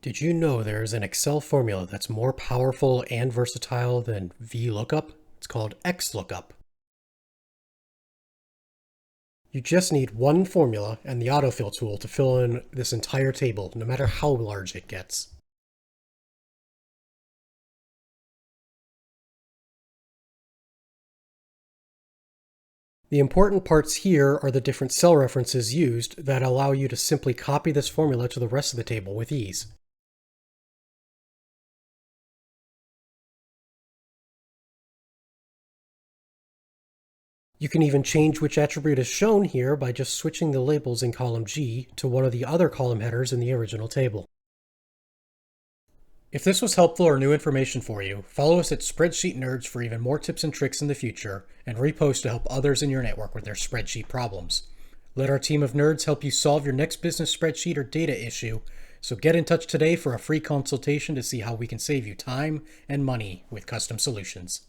Did you know there's an Excel formula that's more powerful and versatile than VLOOKUP? It's called XLOOKUP. You just need one formula and the autofill tool to fill in this entire table, no matter how large it gets. The important parts here are the different cell references used that allow you to simply copy this formula to the rest of the table with ease. You can even change which attribute is shown here by just switching the labels in column G to one of the other column headers in the original table. If this was helpful or new information for you, follow us at Spreadsheet Nerds for even more tips and tricks in the future, and repost to help others in your network with their spreadsheet problems. Let our team of nerds help you solve your next business spreadsheet or data issue, so get in touch today for a free consultation to see how we can save you time and money with custom solutions.